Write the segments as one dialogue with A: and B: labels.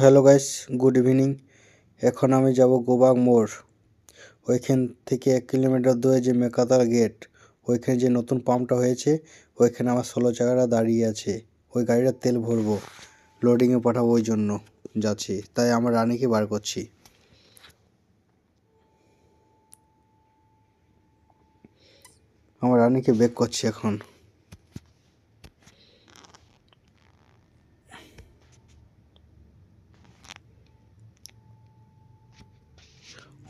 A: Hello guys, good evening. এখন আমি যাব গোবাগ মোড়। ওইখান থেকে 1 কিলোমিটার দূরে যে মেকাতাল গেট, ওইখানে যে নতুন পাম্পটা হয়েছে, ওইখানে আমার 16 চাকাটা দাঁড়িয়ে আছে। ওই গাড়িটা তেল ভরবো, লোডিংয়ে পাঠাবো, ওই জন্য যাচ্ছি। তাই আমার রানীকে বার করছি। আমার রানীকে বেক করছি এখন।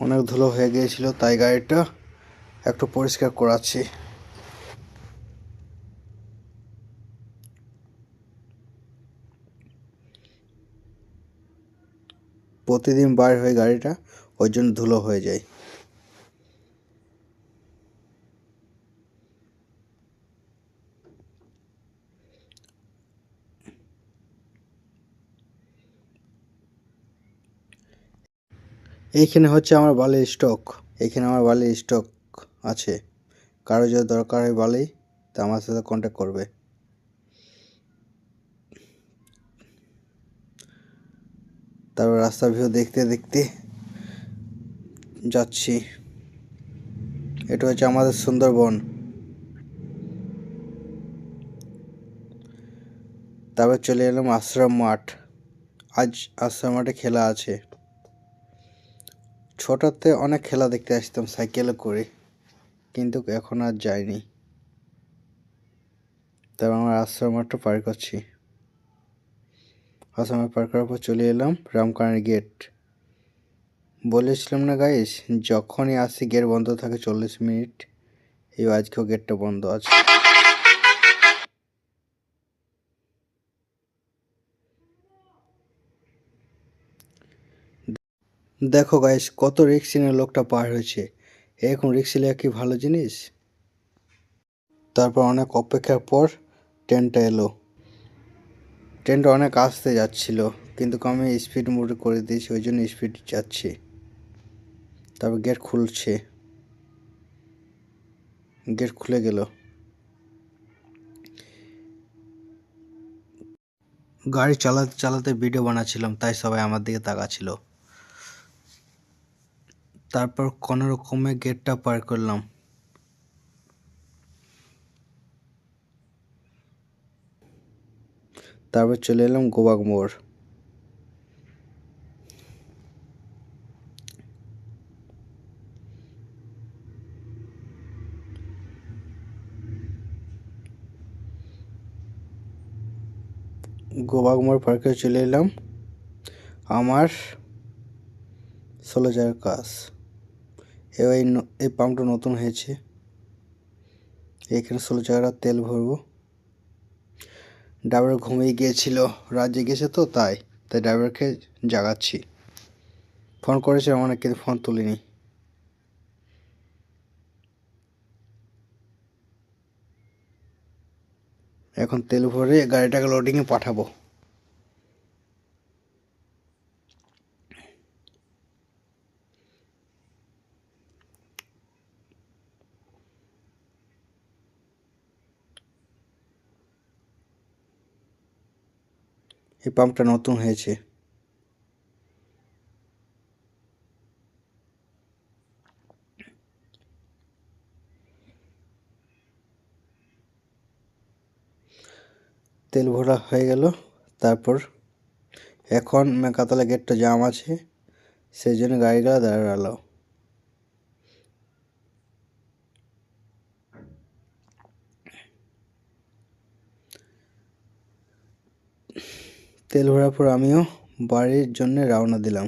A: অনেক ধুলো হয়ে গিয়েছিল, তাই গাড়িটা একটু পরিষ্কার করাচ্ছি। প্রতিদিন বার হয়ে গাড়িটা, ওই জন্য ধুলো হয়ে যায়। এইখানে হচ্ছে আমার বালির স্টক। এইখানে আমার বালির স্টক আছে। কারো যদি দরকার হয় বালি, তা আমার সাথে কন্ট্যাক্ট করবে। তারপর রাস্তার ভিউ দেখতে দেখতে যাচ্ছি। এটা হচ্ছে আমাদের সুন্দরবন। তারপর চলে এলাম আশ্রম মাঠ। আজ আশ্রম মাঠে খেলা আছে। ছোটতে অনেক খেলা দেখতে আসতাম সাইকেলে করে, কিন্তু এখন আর যাইনি। তারপর আমার আশ্রম মাঠটা পার করছি। আশ্রম মাঠ পার করার পর চলে এলাম রামকানের গেট। বলেছিলাম না গাইস, যখনই আসি গেট বন্ধ থাকে 40 মিনিট। এই আজকেও গেটটা বন্ধ আছে। দেখো গাইস, কত রিক্স নিয়ে লোকটা পার হয়েছে। এরকম রিক্স নিলে কি ভালো জিনিস? তারপর অনেক অপেক্ষার পর ট্রেনটা এলো। ট্রেনটা অনেক আস্তে যাচ্ছিল, কিন্তু আমি স্পিড মোডে করে দিয়েছি, ওই জন্য স্পিড যাচ্ছি। তারপর গেট খুলছে, গেট খুলে গেল। গাড়ি চালাতে চালাতে ভিডিও বানাচ্ছিলাম, তাই সবাই আমার দিকে তাকাচ্ছিল। তারপর কোনো রকমে গেটটা পার করলাম। তারপর চলে এলাম গোবাগ মোড়। গোবাগ মোড় পার করে চলে এলাম আমার 16 জায়গার কাজ। এই পাম্পটা নতুন হয়েছে, এখানে 16 জায়গাটা তেল ভরবো। ড্রাইভার ঘুমিয়ে গিয়েছিল, রাত জেগেছে তো, তাই ড্রাইভারকে জাগাচ্ছি। ফোন করেছে অনেক, কিন্তু ফোন তুলিনি। এখন তেল ভরে গাড়িটাকে লোডিংয়ে পাঠাবো। এই পাম্পটা নতুন হয়েছে। তেল ভরা হয়ে গেল। তারপর এখন মেকাতলা গেটটা জাম আছে, সেই জন্য গাড়িগুলো দাঁড়ালো। তেল ভরার পর আমিও বাড়ির জন্য রওনা দিলাম।